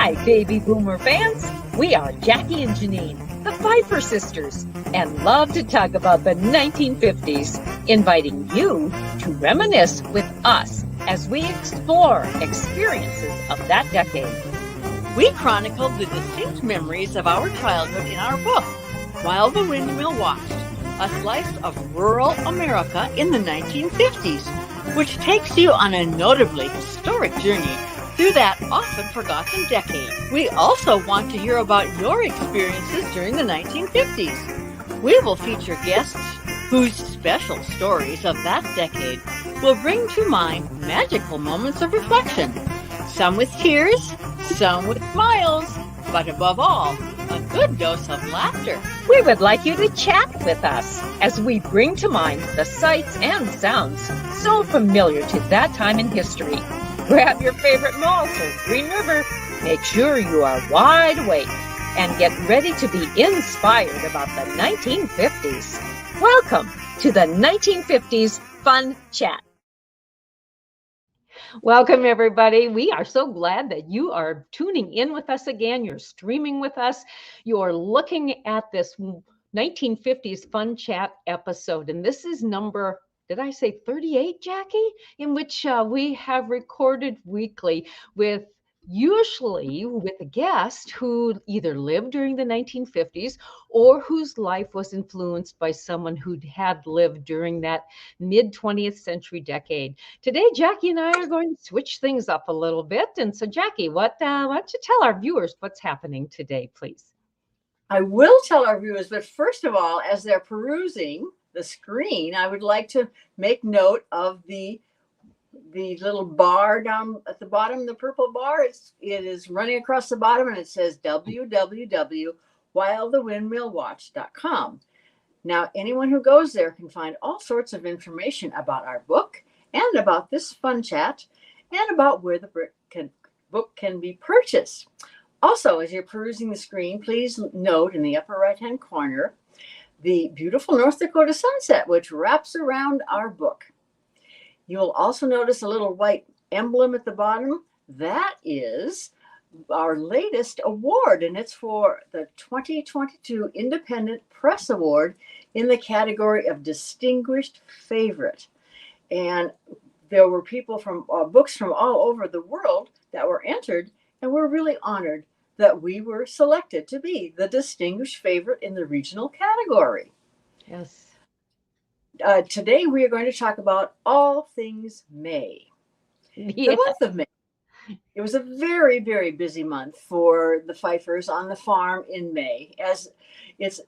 Hi, baby boomer fans. We are Jackie and Janine, the Pfeiffer sisters, and love to talk about the 1950s, inviting you to reminisce with us as we explore experiences of that decade. We chronicled the distinct memories of our childhood in our book, While the Windmill Watched, a slice of rural America in the 1950s, which takes you on a notably historic journey through that often forgotten decade. We also want to hear about your experiences during the 1950s. We will feature guests whose special stories of that decade will bring to mind magical moments of reflection, some with tears, some with smiles, but above all, a good dose of laughter. We would like you to chat with us as we bring to mind the sights and sounds so familiar to that time in history. Grab your favorite malt or Green River. Make sure you are wide awake and get ready to be inspired about the 1950s. Welcome to the 1950s Fun Chat. Welcome, everybody. We are so glad that you are tuning in with us again. You're streaming with us. You're looking at this 1950s Fun Chat episode. And this is number, did I say 38, Jackie? In which we have recorded weekly with usually with a guest who either lived during the 1950s or whose life was influenced by someone who had lived during that mid 20th century decade. Today, Jackie and I are going to switch things up a little bit. And so, Jackie, why don't you tell our viewers what's happening today, please? I will tell our viewers, but first of all, as they're perusing the screen, I would like to make note of the little bar down at the bottom, the purple bar. It is running across the bottom, and it says www.whilethewindmillwatched.com. Now, anyone who goes there can find all sorts of information about our book and about this fun chat and about where the book can be purchased. Also, as you're perusing the screen, please note in the upper right-hand corner the beautiful North Dakota sunset, which wraps around our book. You'll also notice a little white emblem at the bottom. That is our latest award, and it's for the 2022 Independent Press Award in the category of Distinguished Favorite. And there were people from books from all over the world that were entered, and we're really honored that we were selected to be the Distinguished Favorite in the regional category. Yes. Today, we are going to talk about all things May. Yeah. The month of May. It was a very, very busy month for the Pfeiffers on the farm in May. As it's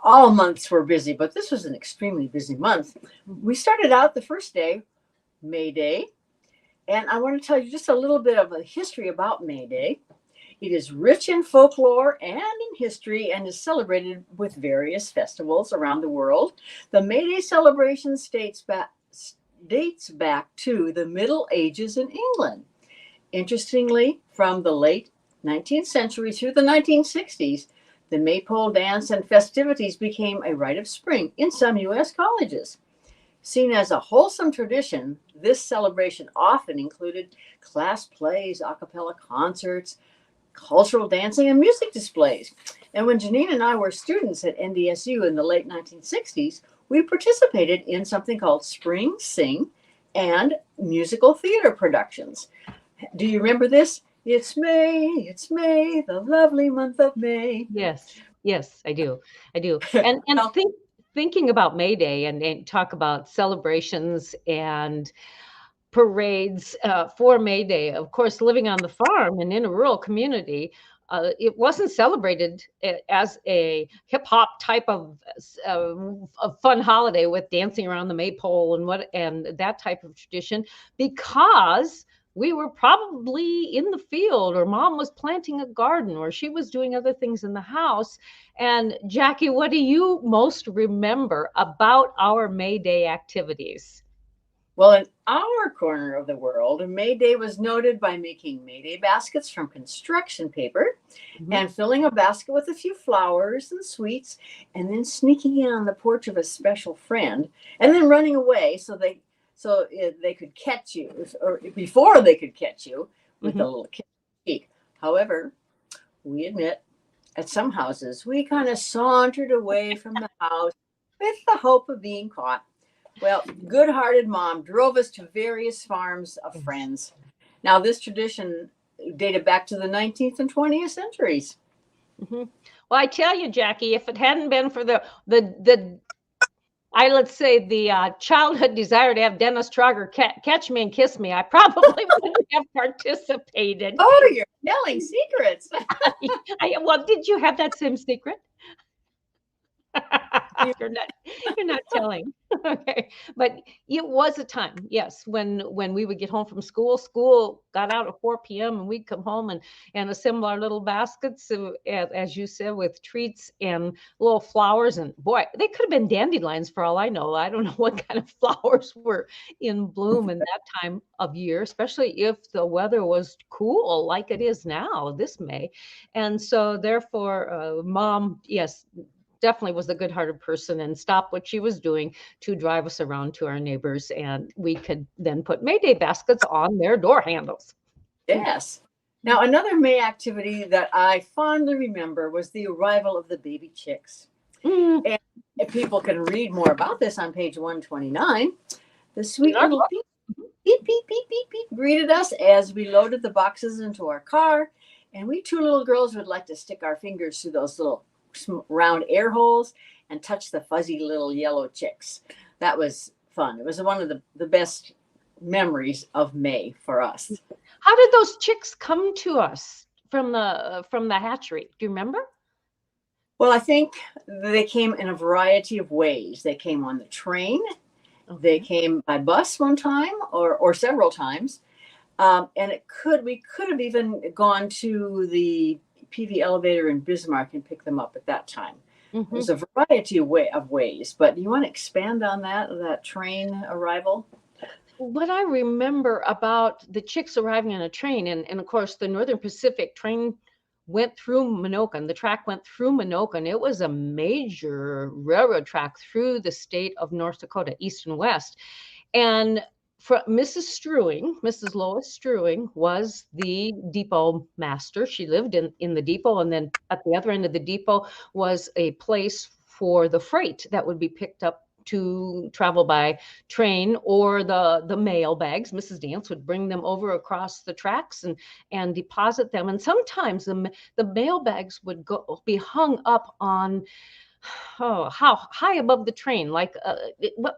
all months were busy, but this was an extremely busy month. We started out the first day, May Day, and I want to tell you just a little bit of a history about May Day. It is rich in folklore and in history and is celebrated with various festivals around the world. The May Day celebration dates back to the Middle Ages in England. Interestingly, from the late 19th century through the 1960s, the maypole dance and festivities became a rite of spring in some U.S. colleges. Seen as a wholesome tradition, this celebration often included class plays, a cappella concerts, cultural dancing, and music displays. And when Janine and I were students at NDSU in the late 1960s, we participated in something called Spring Sing and musical theater productions. Do you remember this? It's May, the lovely month of May. Yes, I do. And thinking about May Day and talk about celebrations and parades for May Day. Of course, living on the farm and in a rural community, it wasn't celebrated as a hip hop type of fun holiday with dancing around the maypole and that type of tradition, because we were probably in the field, or mom was planting a garden, or she was doing other things in the house. And Jackie, what do you most remember about our May Day activities? Well, in our corner of the world, May Day was noted by making May Day baskets from construction paper and filling a basket with a few flowers and sweets, and then sneaking in on the porch of a special friend, and then running away so they could catch you, or before they could catch you with a little cheek. However, we admit at some houses, we kind of sauntered away from the house with the hope of being caught. Well, good-hearted mom drove us to various farms of friends. Now, this tradition dated back to the 19th and 20th centuries. Mm-hmm. Well, I tell you, Jackie, if it hadn't been for the let's say the childhood desire to have Dennis Trogger catch me and kiss me, I probably wouldn't have participated. Oh, you're telling secrets. Well, did you have that same secret? You're not telling. Okay. But it was a time, yes, when we would get home from school got out at 4 p.m. and we'd come home and assemble our little baskets, as you said, with treats and little flowers. And boy, they could have been dandelions for all I know. I don't know what kind of flowers were in bloom in that time of year, especially if the weather was cool like it is now this May. And so therefore, Mom, yes, definitely was a good-hearted person and stopped what she was doing to drive us around to our neighbors, and we could then put Mayday baskets on their door handles. Yes. Now, another May activity that I fondly remember was the arrival of the baby chicks. And if people can read more about this on page 129. The sweet little beep, beep, beep, beep, beep, beep greeted us as we loaded the boxes into our car. And we two little girls would like to stick our fingers through those little round air holes and touch the fuzzy little yellow chicks. That was fun. It was one of the best memories of May for us. How did those chicks come to us from the hatchery? Do you remember? Well, I think they came in a variety of ways. They came on the train. Okay. They came by bus one time or several times. And we could have even gone to the PV elevator in Bismarck and pick them up at that time. Mm-hmm. There's a variety of ways, but you want to expand on that train arrival? What I remember about the chicks arriving on a train, and of course the Northern Pacific train went through Menoken. The track went through Menoken. It was a major railroad track through the state of North Dakota, east and west. And Mrs. Lois Strewing was the depot master. She lived in the depot, and then at the other end of the depot was a place for the freight that would be picked up to travel by train, or the mail bags. Mrs. Dance would bring them over across the tracks and deposit them. And sometimes the mail bags would be hung up on how high above the train, like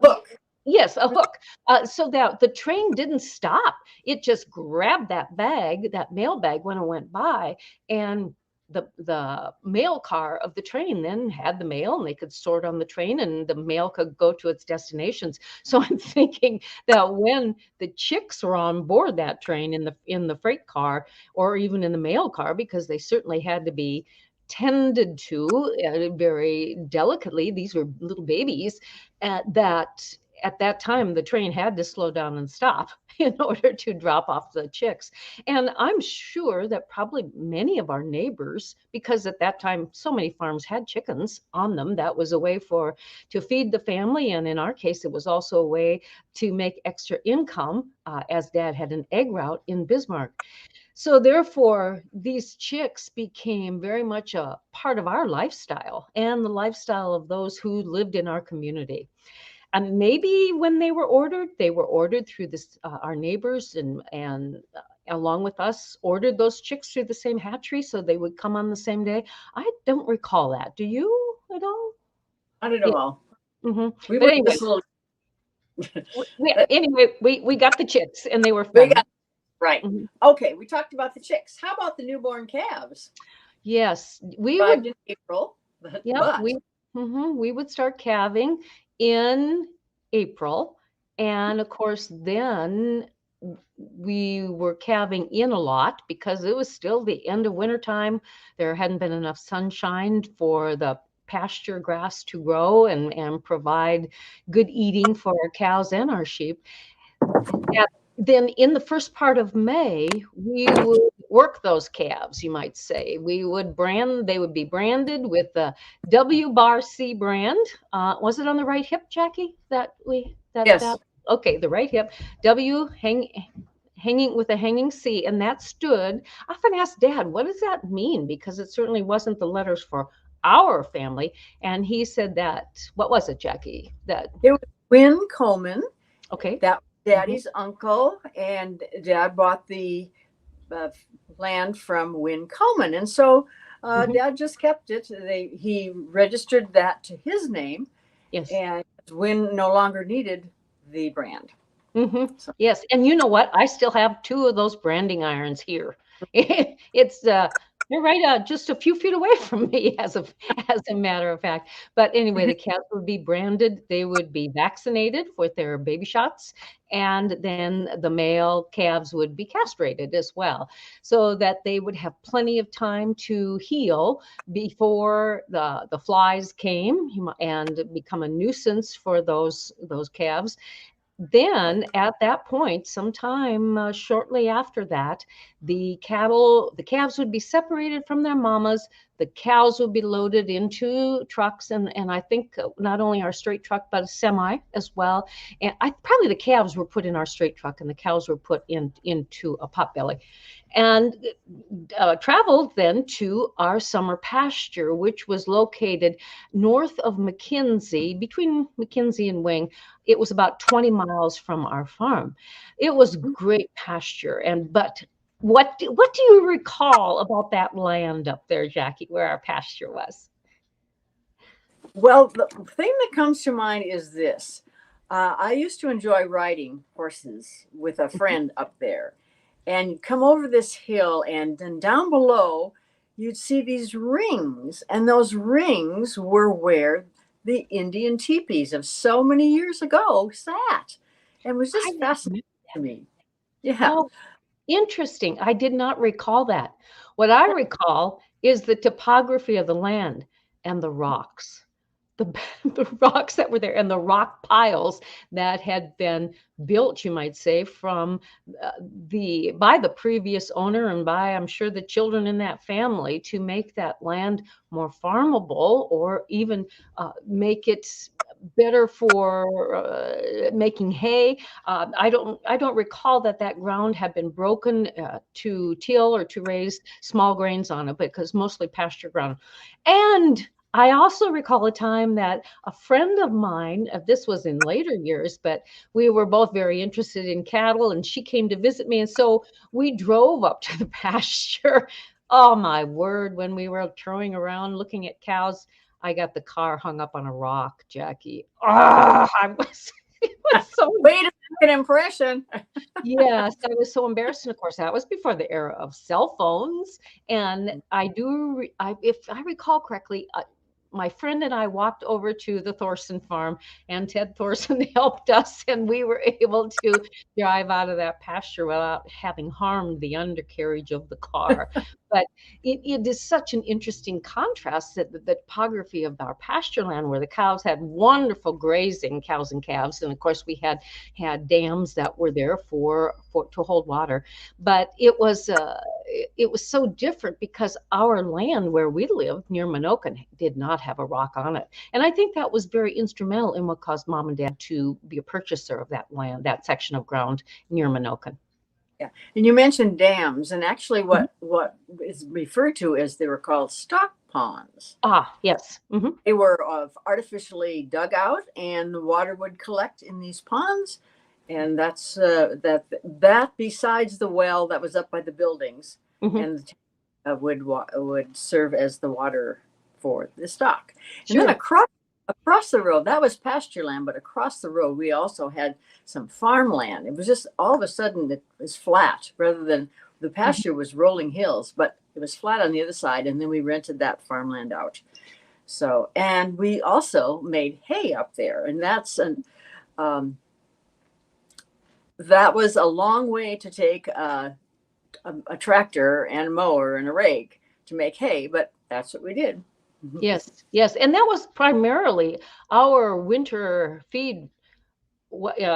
hook. Yes, a hook, so that the train didn't stop. It just grabbed that mail bag when it went by, and the mail car of the train then had the mail, and they could sort on the train, and the mail could go to its destinations. So I'm thinking that when the chicks were on board that train in the freight car, or even in the mail car, because they certainly had to be tended to very delicately. These were little babies at that time, the train had to slow down and stop in order to drop off the chicks. And I'm sure that probably many of our neighbors, because at that time, so many farms had chickens on them, that was a way to feed the family. And in our case, it was also a way to make extra income, as Dad had an egg route in Bismarck. So therefore, these chicks became very much a part of our lifestyle and the lifestyle of those who lived in our community. And maybe when they were ordered through this, our neighbors and along with us, ordered those chicks through the same hatchery, so they would come on the same day. I don't recall that. Do you at all? Not at all. Mm-hmm. We But were anyway, this little... we got the chicks, and they were fun. Right. Mm-hmm. Okay, we talked about the chicks. How about the newborn calves? Yes, we would in April. Yeah, we would start calving in April, and of course then we were calving in a lot because it was still the end of wintertime. There hadn't been enough sunshine for the pasture grass to grow and provide good eating for our cows and our sheep. Then in the first part of May, we would work those calves, you might say. They would be branded with the W-bar-C brand. Was it on the right hip, Jackie? Yes. Okay, the right hip. W hanging with a hanging C, and that stood. I often asked Dad, what does that mean? Because it certainly wasn't the letters for our family. And he said that, what was it, Jackie? That, It was Win Coleman. okay. That was Mm-hmm. Daddy's uncle, and Dad bought the uh, land from Win Coleman, and so Mm-hmm. Dad just kept it. He registered that to his name, Yes. and Win no longer needed the brand. Mm-hmm. So, Yes. And you know what? I still have two of those branding irons here. It's they're right just a few feet away from me, as a matter of fact. But anyway, the cats would be branded. They would be vaccinated with their baby shots, and then the male calves would be castrated as well, so that they would have plenty of time to heal before the flies came and become a nuisance for those calves. Then at that point, sometime shortly after that, the calves would be separated from their mamas. The cows would be loaded into trucks, and I think not only our straight truck, but a semi as well. And probably the calves were put in our straight truck, and the cows were put into a potbelly, and traveled then to our summer pasture, which was located north of McKinsey, between McKinsey and Wing. It was about 20 miles from our farm. It was great pasture. But what do you recall about that land up there, Jackie, where our pasture was? well, the thing that comes to mind is this. I used to enjoy riding horses with a friend up there. And you'd come over this hill, and then down below, you'd see these rings. And those rings were where the Indian teepees of so many years ago sat. And it was I just didn't fascinating know to that. me. Yeah. Oh, interesting. I did not recall that. What I recall is the topography of the land and the rocks. The, the rocks that were there and the rock piles that had been built, you might say, from by the previous owner and by, I'm sure, the children in that family to make that land more farmable, or even make it better for making hay. I don't recall that ground had been broken to till or to raise small grains on it, because mostly pasture ground. And I also recall a time that a friend of mine, this was in later years, but we were both very interested in cattle, and she came to visit me. And so we drove up to the pasture. Oh, my word, when we were throwing around looking at cows, I got the car hung up on a rock, Jackie. Oh, it was so, Way to make an impression. yes, I was so embarrassed. And of course, that was before the era of cell phones. And if I recall correctly, my friend and I walked over to the Thorson farm, and Ted Thorson helped us, and we were able to drive out of that pasture without having harmed the undercarriage of the car. But it is such an interesting contrast, that the topography of our pasture land, where the cows had wonderful grazing, cows and calves, and of course we had dams that were there for to hold water. But it was so different, because our land where we lived near Minokan did not have a rock on it. And I think that was very instrumental in what caused Mom and Dad to be a purchaser of that land, that section of ground near Minokan. Yeah. And you mentioned dams, and actually Mhm. what is referred to as, they were called stock ponds. Ah, yes. Hmm. They were artificially dug out, and the water would collect in these ponds. And that's that besides the well that was up by the buildings, Hmm. and would serve as the water for the stock. And then Sure. across the road, that was pasture land, but across the road we also had some farmland. It was just all of a sudden it was flat, rather than the Mhm. pasture was rolling hills, but it was flat on the other side, and then we rented that farmland out. So, and we also made hay up there, and um, that was a long way to take a tractor and a mower and a rake to make hay, but that's what we did. Yes, yes. And that was primarily our winter feed,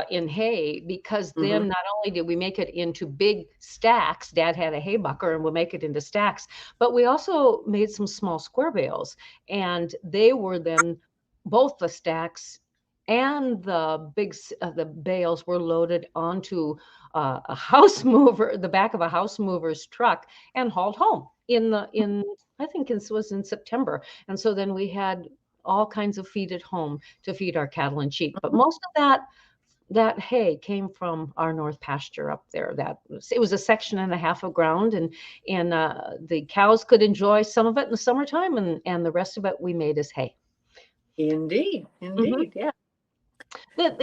in hay, because Mm-hmm. then not only did we make it into big stacks, Dad had a hay bucker and we'll make it into stacks, but we also made some small square bales, and they were then both the stacks and the bales were loaded onto a house mover, the back of a house mover's truck, and hauled home in I think this was in September. And so then we had all kinds of feed at home to feed our cattle and sheep. But most of that hay came from our north pasture up there. It was a section and a half of ground, and the cows could enjoy some of it in the summertime, and the rest of it we made as hay. Indeed, indeed, yeah. Then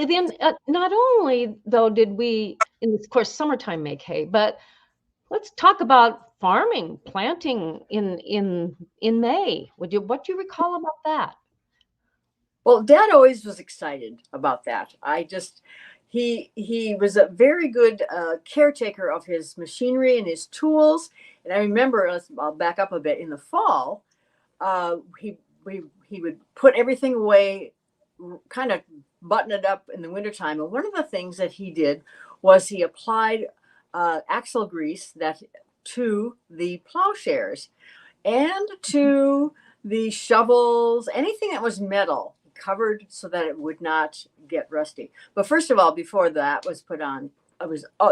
not only though did we, in of course, summertime make hay, but let's talk about farming, planting in May. What do you recall about that? Well, Dad always was excited about that. He was a very good caretaker of his machinery and his tools. And I remember, I'll back up a bit, in the fall, he would put everything away, kind of button it up in the wintertime. And one of the things that he did was he applied axle grease to the plowshares and to the shovels, anything that was metal, covered so that it would not get rusty. But first of all, before that was put on,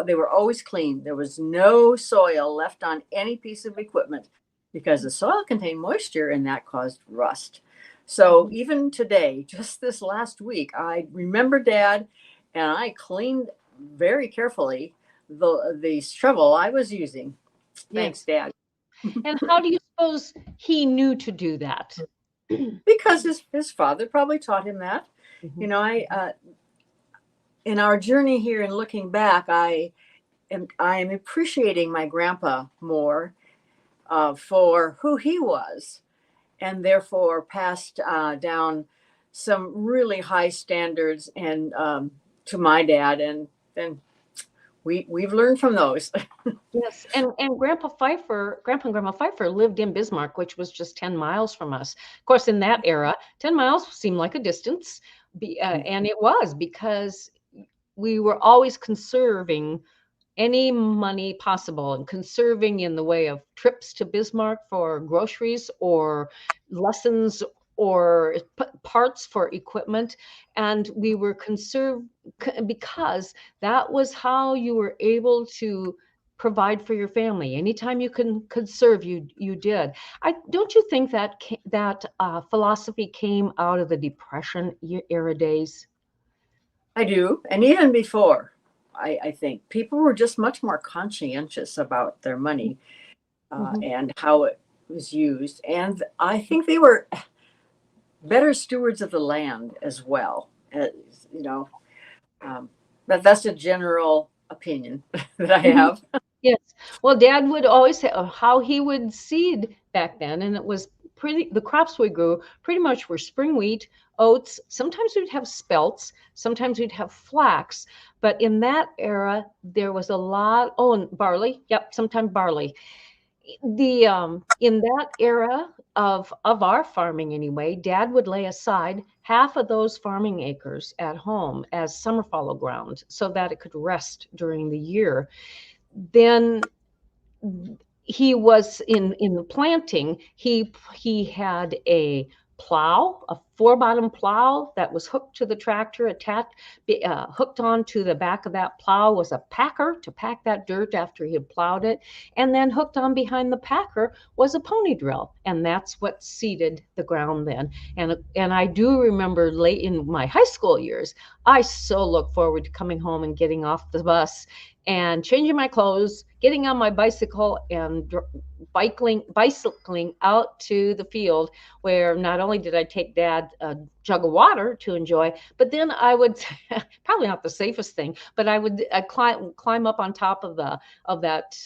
they were always clean. There was no soil left on any piece of equipment because the soil contained moisture and that caused rust. So even today, just this last week, I remember Dad and I cleaned very carefully the shovel I was using. Thanks, Dad. And how do you suppose he knew to do that? Because his father probably taught him that. Mm-hmm. You know, in our journey here and looking back, I am appreciating my grandpa more for who he was, and therefore passed down some really high standards and to my dad, and then we've learned from those. Yes, and Grandpa and Grandma Pfeiffer lived in Bismarck, which was just 10 miles from us. Of course, in that era, 10 miles seemed like a distance, and it was, because we were always conserving any money possible, and conserving in the way of trips to Bismarck for groceries or lessons or parts for equipment. And we were conserved because that was how you were able to provide for your family. Anytime you can conserve, you did. Don't you think that philosophy came out of the Depression era days? I do, and even before. I think people were just much more conscientious about their money and how it was used. And I think they were better stewards of the land as well. You know, that's a general opinion that I have. Yes. Well, Dad would always say how he would seed back then, and it was the crops we grew pretty much were spring wheat, oats. Sometimes we'd have spelts, sometimes we'd have flax. But in that era, there was a lot. Oh, and barley. Yep, sometimes barley. In that era of our farming anyway, Dad would lay aside half of those farming acres at home as summer fallow ground so that it could rest during the year. Then he was in the planting. He had a plow, a 4-bottom plow that was hooked to the tractor, hooked onto the back of that plow was a packer to pack that dirt after he had plowed it, and then hooked on behind the packer was a pony drill, and that's what seeded the ground then. And I do remember late in my high school years, I so look forward to coming home and getting off the bus and changing my clothes, getting on my bicycle, and bicycling out to the field, where not only did I take Dad a jug of water to enjoy, but then I would probably not the safest thing, but I would climb up on top of that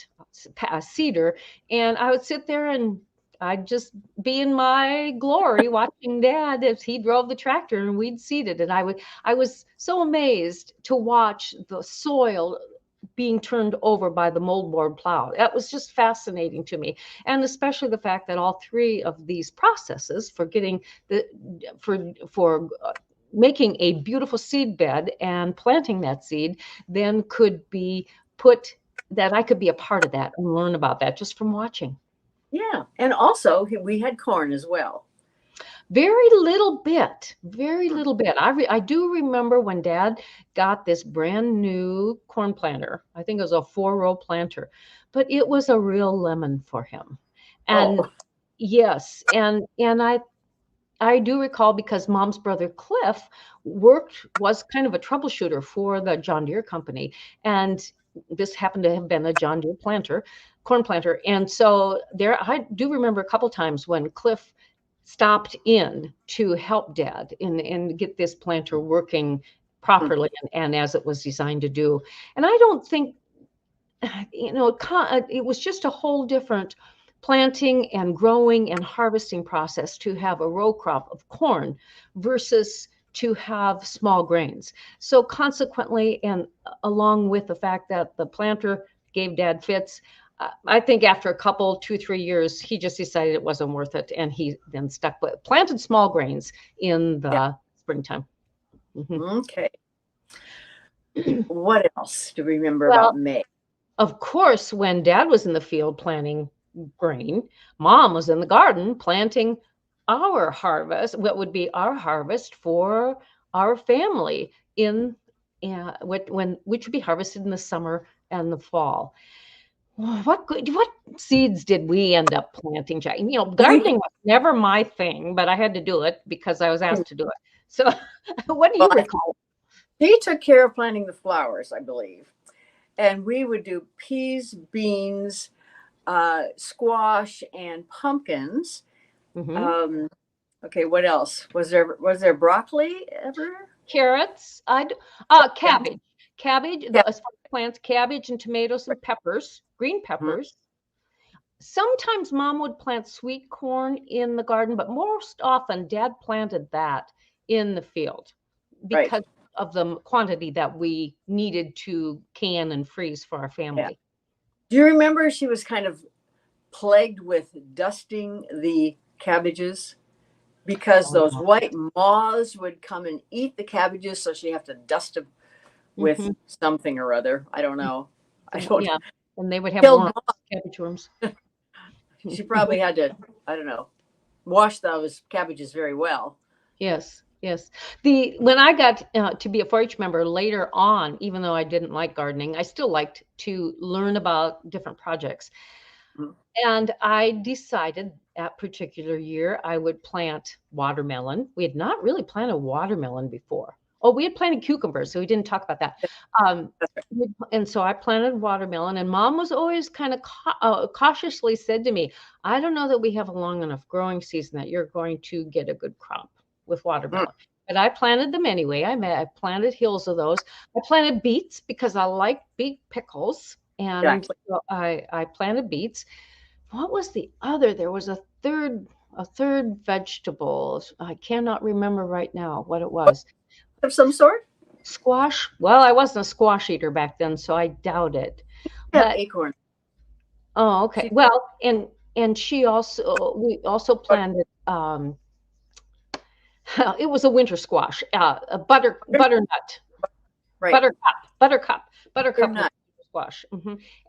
cedar, and I would sit there and I'd just be in my glory watching Dad as he drove the tractor and we'd seed it. And I was so amazed to watch the soil being turned over by the moldboard plow. That was just fascinating to me. And especially the fact that all three of these processes for getting for making a beautiful seed bed and planting that seed then could be that I could be a part of that and learn about that just from watching. Yeah. And also we had corn as well. Very little bit, very Hmm. little bit. I do remember when Dad got this brand new corn planter. I think it was a 4-row planter, but it was a real lemon for him. And Oh, yes, and I do recall because Mom's brother Cliff was kind of a troubleshooter for the John Deere company, and this happened to have been a John Deere corn planter, and so there I do remember a couple times when Cliff stopped in to help Dad and get this planter working hmm. properly and as it was designed to do. And I don't think it was just a whole different planting and growing and harvesting process to have a row crop of corn versus to have small grains. So consequently, and along with the fact that the planter gave Dad fits, I think after a couple, 2, 3 years, he just decided it wasn't worth it, and he then stuck with planted small grains in Yeah. the springtime. Mhm. Okay. What else do we remember about Well, May? of course, when Dad was in the field planting grain, Mom was in the garden planting our harvest, what would be our harvest for our family which would be harvested in the summer and the fall. What seeds did we end up planting, Jack? Gardening was never my thing, but I had to do it because I was asked to do it. So, what do Well, you recall? he took care of planting the flowers, I believe. And we would do peas, beans, squash, and pumpkins. Hmm. Um, okay, what else? Was there broccoli ever? Carrots. Yeah. Cabbage. Yeah. As far as plants, cabbage and tomatoes and peppers, green Mhm. peppers. Sometimes Mom would plant sweet corn in the garden, but most often Dad planted that in the field Right. because of the quantity that we needed to can and freeze for our Yeah. family. Do you remember she was kind of plagued with dusting the cabbages because those Oh, white moths would come and eat the cabbages, so she have to dust them with hmm. something or other. I don't know. I don't Yeah, and they would have kill worms, moths. cabbage worms. She probably had to, I don't know, wash those cabbages very well. Yes, yes. When I got to be a 4-H member later on, even though I didn't like gardening, I still liked to learn about different projects. Mhm. And I decided that particular year I would plant watermelon. We had not really planted watermelon before. Oh, we had planted cucumbers, so we didn't talk about that. Um, That's right. and so I planted watermelon, and Mom was always kind of cautiously said to me, "I don't know that we have a long enough growing season that you're going to get a good crop with Mm, watermelon." But I planted them anyway. I planted hills of those. I planted beets because I like beet pickles, and exactly. so I planted beets. What was the other? There was a third vegetable. I cannot remember right now what it was. Of some sort? Squash? Well, I wasn't a squash eater back then, so I doubt it. Have But acorn. oh, okay. She, Well, and we also but, planted it was a winter squash, a butternut, right. buttercup, buttercup, They're buttercup was not. squash.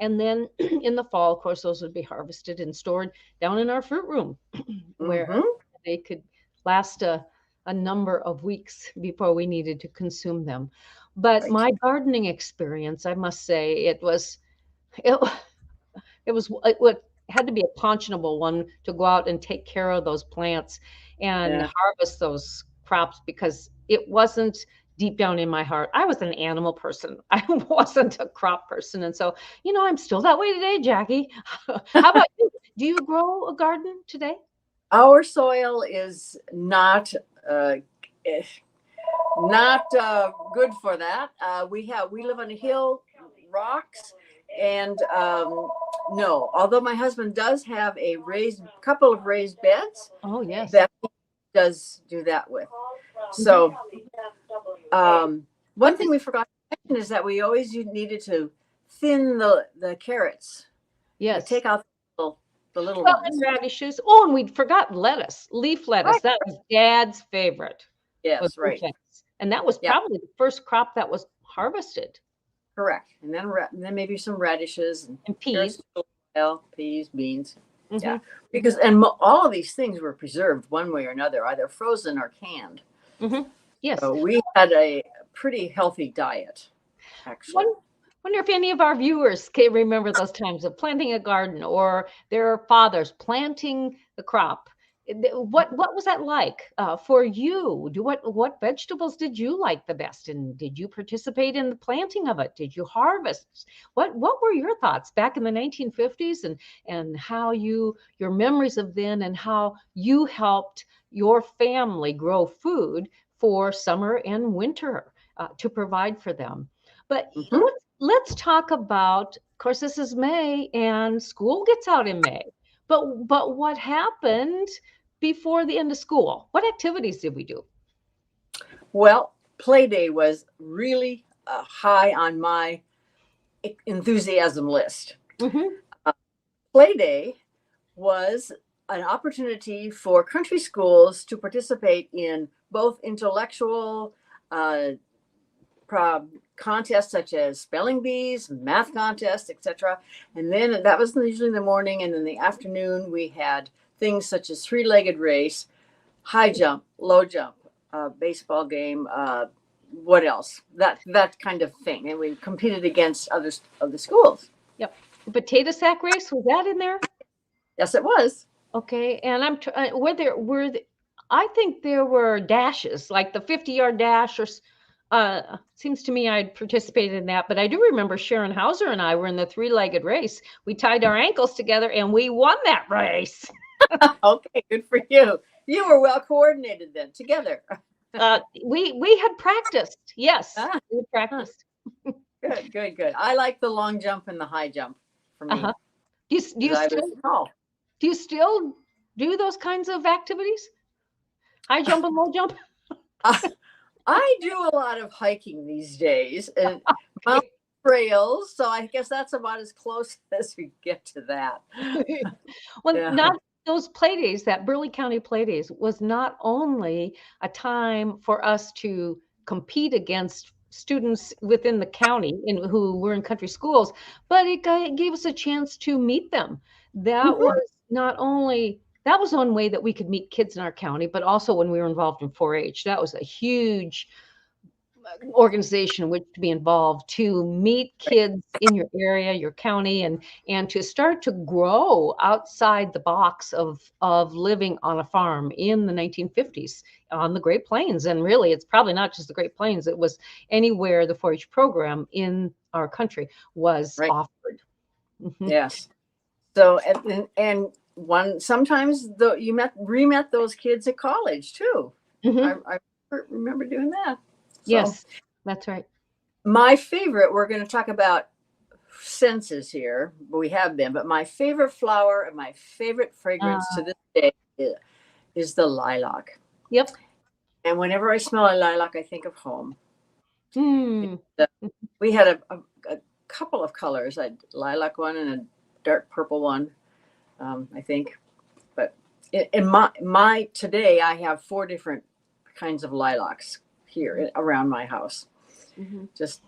And then in the fall, of course, those would be harvested and stored down in our fruit room where Mm-hmm. they could last a number of weeks before we needed to consume them. But Right. my gardening experience, I must say, it, it had to be a conscionable one to go out and take care of those plants and Yeah. harvest those crops because it wasn't deep down in my heart. I was an animal person. I wasn't a crop person. And so, I'm still that way today, Jackie. How about you? Do you grow a garden today? Our soil is uh, eh, not good for that. We live on a hill, rocks, and no. Although my husband does have a raised couple of raised beds Oh, yes. that he does do that with. Mhm. So one What thing we forgot to mention is that we always needed to thin the carrots, Yes. take out the little Well, and ones. radishes. Oh, and we forgot lettuce, leaf lettuce. Right. That was Dad's favorite, was Yes. leaf Right. lettuce. And that was Yeah. probably the first crop that was harvested. Correct. And then maybe some radishes and And carrots, peas. bell, peas, beans. Yeah, because all of these things were preserved one way or another, either frozen or canned. Yes. So we had a pretty healthy diet, actually. Wonder if any of our viewers can remember those times of planting a garden or their fathers planting the crop. What was that like for you? What vegetables did you like the best, and did you participate in the planting of it? Did you harvest? What were your thoughts back in the 1950s, and how your memories of then, and how you helped your family grow food for summer and winter to provide for them? But let's talk about, of course, this is May and school gets out in May. But what happened before the end of school? What activities did we do? Well, play day was really high on my enthusiasm list. Play day was an opportunity for country schools to participate in both intellectual contests such as spelling bees, math contests, etc. And then that was usually in the morning, and in the afternoon we had things such as three-legged race, high jump, low jump, baseball game, what else? That kind of thing. And we competed against others of the schools. Yep. Potato sack race, was that in there? Yes, it was. Okay. And I think there were dashes, like the 50-yard dash, or seems to me I'd participated in that, but I do remember Sharon Hauser and I were in the three-legged race. We tied our ankles together and we won that race. Okay, good for you. You were well coordinated then, together. We had practiced. Yes, we had practiced. Good. I like the long jump and the high jump for me. Do you still do those kinds of activities? High jump and low jump? I do a lot of hiking these days and mountain trails, so I guess that's about as close as we get to that. Well, not those play days, that Burleigh County play days was not only a time for us to compete against students within the county who were in country schools, but it gave us a chance to meet them. That was one way that we could meet kids in our county, but also when we were involved in 4-H. That was a huge organization in which to be involved, to meet kids in your area, your county, and to start to grow outside the box of living on a farm in the 1950s on the Great Plains. And really, it's probably not just the Great Plains. It was anywhere the 4-H program in our country was offered. Yes. So, and sometimes you re-met those kids at college too. I remember doing that. So, yes, that's right. My favorite, we're going to talk about senses here. We have them, but my favorite flower and my favorite fragrance to this day is the lilac. Yep. And whenever I smell a lilac, I think of home. We had a couple of colors, a lilac one and a dark purple one, I think. But in my today, I have 4 different kinds of lilacs here around my house. Just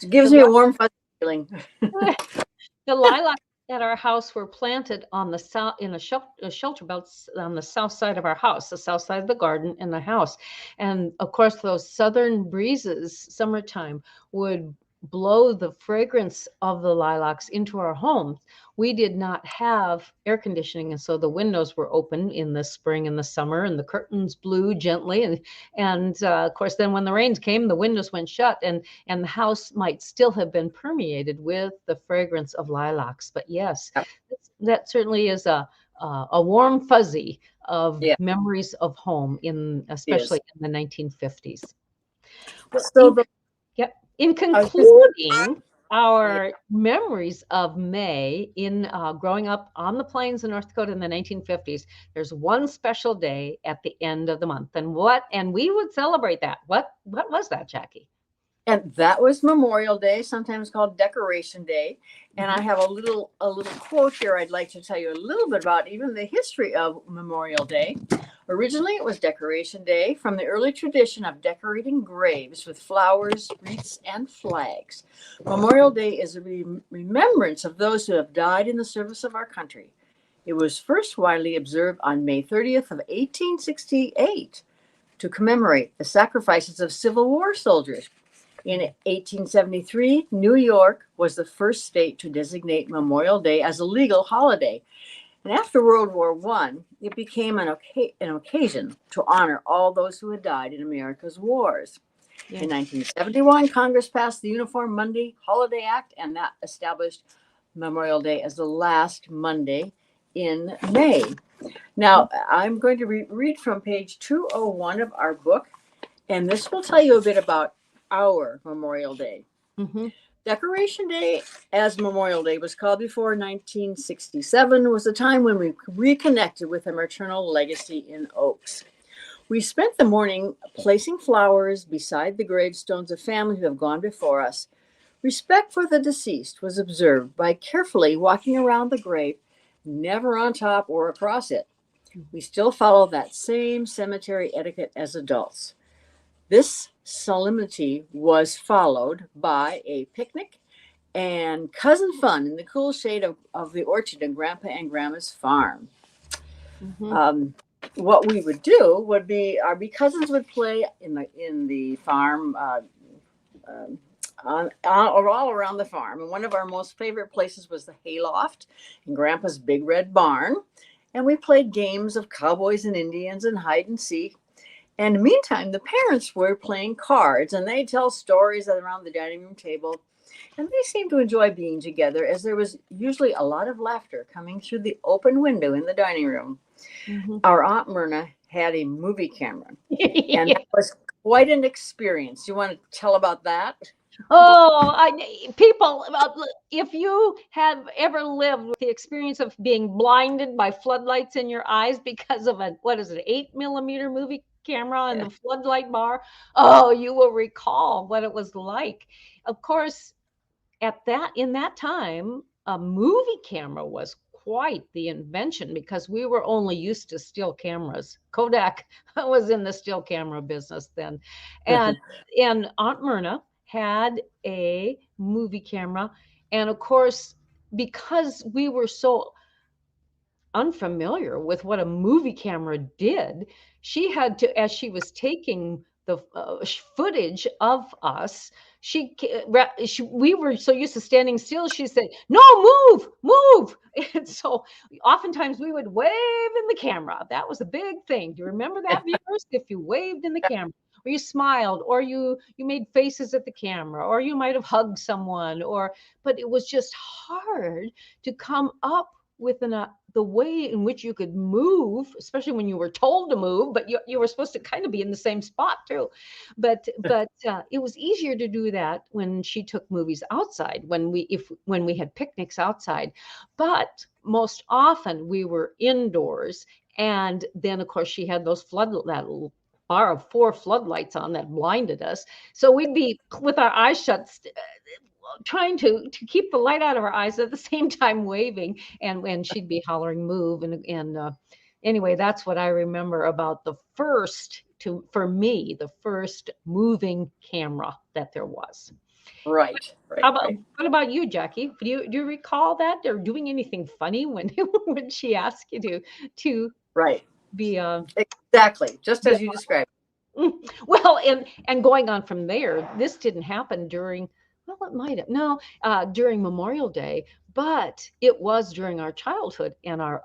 gives me a warm, fuzzy feeling. The lilacs at our house were planted on the south in a shelter belt on the south side of our house, the south side of the garden and the house. And of course, those southern breezes, summertime, would blow the fragrance of the lilacs into our home. We did not have air conditioning, and so the windows were open in the spring and the summer, and the curtains blew gently. And of course, then when the rains came, the windows went shut, and the house might still have been permeated with the fragrance of lilacs. But yes, that certainly is a warm fuzzy of memories of home, especially in the 1950s. So in concluding our memories of May in growing up on the plains in North Dakota in the 1950s, there's one special day at the end of the month. And we would celebrate that. What was that, Jackie? And that was Memorial Day, sometimes called Decoration Day. And I have a little quote here I'd like to tell you a little bit about even the history of Memorial Day. Originally, it was Decoration Day from the early tradition of decorating graves with flowers, wreaths, and flags. Memorial Day is a remembrance of those who have died in the service of our country. It was first widely observed on May 30th of 1868 to commemorate the sacrifices of Civil War soldiers. In 1873, New York was the first state to designate Memorial Day as a legal holiday. And after World War I, it became an occasion to honor all those who had died in America's wars. Yes. In 1971, Congress passed the Uniform Monday Holiday Act, and that established Memorial Day as the last Monday in May. Now, I'm going to read from page 201 of our book, and this will tell you a bit about our Memorial Day. Mm-hmm. Decoration Day, as Memorial Day was called before 1967, was a time when we reconnected with a maternal legacy in Oaks. We spent the morning placing flowers beside the gravestones of family who have gone before us. Respect for the deceased was observed by carefully walking around the grave, never on top or across it. We still follow that same cemetery etiquette as adults. This solemnity was followed by a picnic and cousin fun in the cool shade of the orchard in Grandpa and Grandma's farm. Mm-hmm. What we would do would be our cousins would play in the farm all around the farm. And one of our most favorite places was the hayloft in Grandpa's big red barn. And we played games of cowboys and Indians and hide and seek. And meantime, the parents were playing cards, and they tell stories around the dining room table. And they seemed to enjoy being together, as there was usually a lot of laughter coming through the open window in the dining room. Mm-hmm. Our Aunt Myrna had a movie camera, and that was quite an experience. You want to tell about that? People, if you have ever lived with the experience of being blinded by floodlights in your eyes because of an 8mm movie camera and the floodlight bar, you will recall what it was like. Of course, in that time, a movie camera was quite the invention because we were only used to still cameras. Kodak was in the still camera business then. And Aunt Myrna had a movie camera. And of course, because we were so unfamiliar with what a movie camera did, she had to, as she was taking the footage of us, we were so used to standing still, she said, "No, move." And so oftentimes we would wave in the camera. That was a big thing. Do you remember that, viewers? If you waved in the camera, or you smiled, or you made faces at the camera, or you might have hugged someone, but it was just hard to come up with the way in which you could move, especially when you were told to move, but you were supposed to kind of be in the same spot too. But it was easier to do that when she took movies outside, when we had picnics outside. But most often we were indoors, and then of course she had that bar of 4 floodlights on that blinded us. So we'd be with our eyes shut, trying to keep the light out of our eyes at the same time waving, and she'd be hollering move, and anyway, that's what I remember about the first moving camera that there was. Right. What about you, Jackie? Do you recall that, or doing anything funny when she asked you to right be exactly just as you described? Well, and going on from there, this didn't happen during. Well, it might have. No, during Memorial Day, but it was during our childhood. And on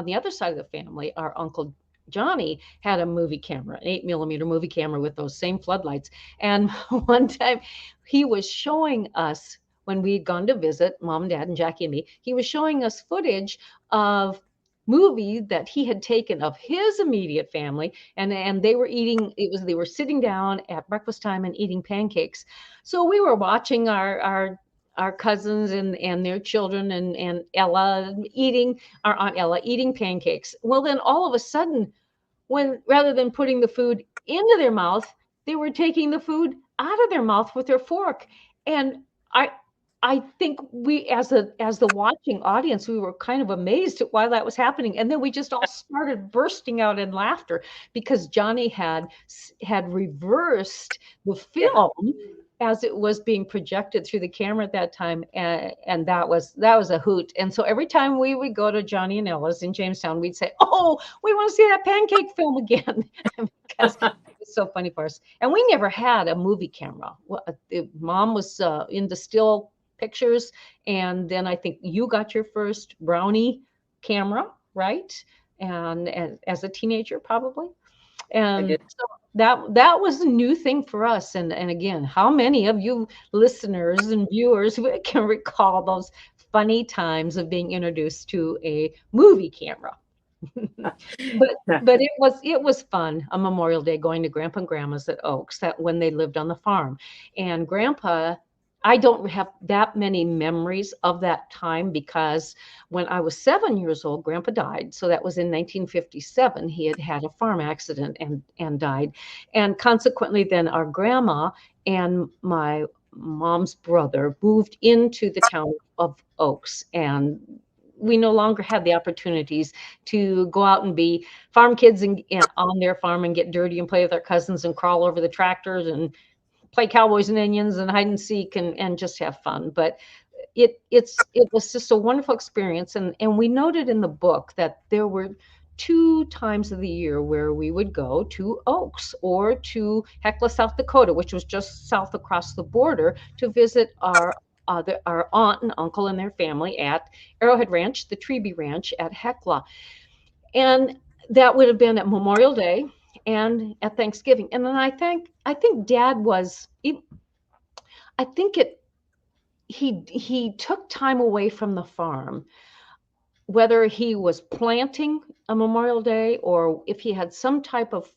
the other side of the family, our Uncle Johnny had a movie camera, an 8mm movie camera with those same floodlights. And one time he was showing us, when we'd gone to visit Mom and Dad and Jackie and me, he was showing us footage of movie that he had taken of his immediate family, and they were sitting down at breakfast time and eating pancakes. So we were watching our cousins and their children and our Aunt Ella eating pancakes. Well, then all of a sudden, when rather than putting the food into their mouth, they were taking the food out of their mouth with their fork. And I think we, as the watching audience, we were kind of amazed at why that was happening. And then we just all started bursting out in laughter because Johnny had reversed the film as it was being projected through the camera at that time, and that was a hoot. And so every time we would go to Johnny and Ella's in Jamestown, we'd say, "Oh, we want to see that pancake film again," because it was so funny for us. And we never had a movie camera. Mom was into still pictures, and then I think you got your first Brownie camera, right? And as a teenager, probably. And so that was a new thing for us. And again, how many of you listeners and viewers can recall those funny times of being introduced to a movie camera? But it was fun, a Memorial Day, going to Grandpa and Grandma's at Oaks, that when they lived on the farm. And Grandpa, I don't have that many memories of that time, because when I was 7 years old, Grandpa died. So that was in 1957. He had a farm accident and died. And consequently, then our grandma and my mom's brother moved into the town of Oaks, and we no longer had the opportunities to go out and be farm kids and on their farm and get dirty and play with our cousins and crawl over the tractors and play cowboys and Indians and hide and seek and just have fun. But it was just a wonderful experience. And we noted in the book that there were 2 times of the year where we would go to Oaks or to Hecla, South Dakota, which was just south across the border, to visit our aunt and uncle and their family at Arrowhead Ranch, the Treby Ranch at Hecla. And that would have been at Memorial Day and at Thanksgiving. And then I think Dad was, I think he took time away from the farm, whether he was planting a Memorial Day or if he had some type of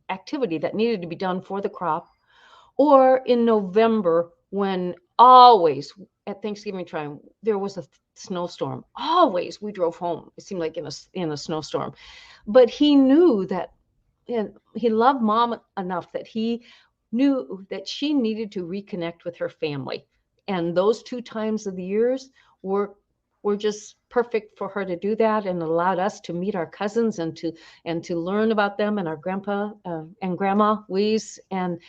activity that needed to be done for the crop, or in November, when always at Thanksgiving time there was a snowstorm. Always we drove home, it seemed like, in a snowstorm. But he knew that, and he loved Mom enough that he knew that she needed to reconnect with her family. And those 2 times of the years were just perfect for her to do that, and allowed us to meet our cousins and to learn about them and our grandpa and grandma Louise. And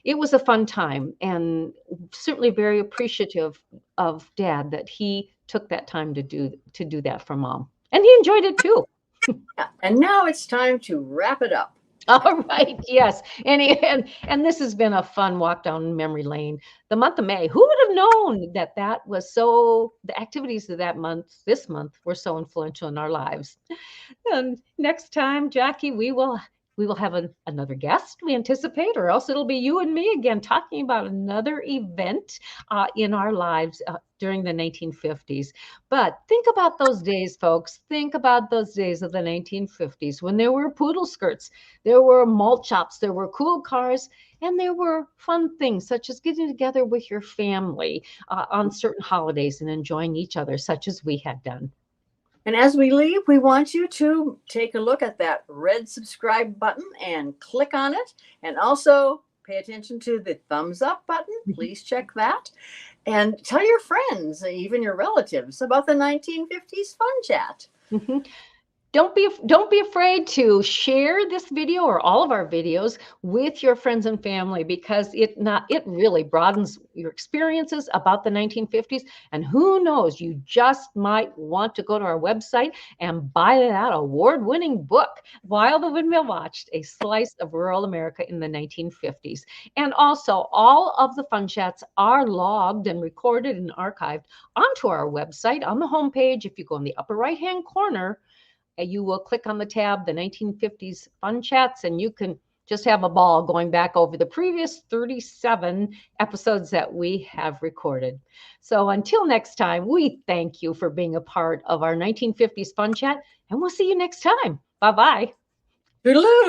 it was a fun time, and certainly very appreciative of Dad that he took that time to do that for Mom. And he enjoyed it too. And now it's time to wrap it up. All right. Yes. And this has been a fun walk down memory lane. The month of May, who would have known that was the activities of this month were so influential in our lives. And next time, Jackie, we will have another guest, we anticipate, or else it'll be you and me again talking about another event in our lives during the 1950s. But think about those days, folks. Think about those days of the 1950s when there were poodle skirts, there were malt shops, there were cool cars, and there were fun things such as getting together with your family on certain holidays and enjoying each other, such as we had done. And as we leave, we want you to take a look at that red subscribe button and click on it. And also pay attention to the thumbs up button. Please check that. And tell your friends, even your relatives, about the 1950s Fun Chat. Mm-hmm. Don't be afraid to share this video or all of our videos with your friends and family, because it really broadens your experiences about the 1950s. And who knows, you just might want to go to our website and buy that award-winning book, While the Windmill Watched: A Slice of Rural America in the 1950s. And also, all of the Fun Chats are logged and recorded and archived onto our website on the homepage. If you go in the upper right-hand corner, you will click on the tab, the 1950s Fun Chats, and you can just have a ball going back over the previous 37 episodes that we have recorded. So until next time, we thank you for being a part of our 1950s Fun Chat, and we'll see you next time. Bye-bye. Toodaloo.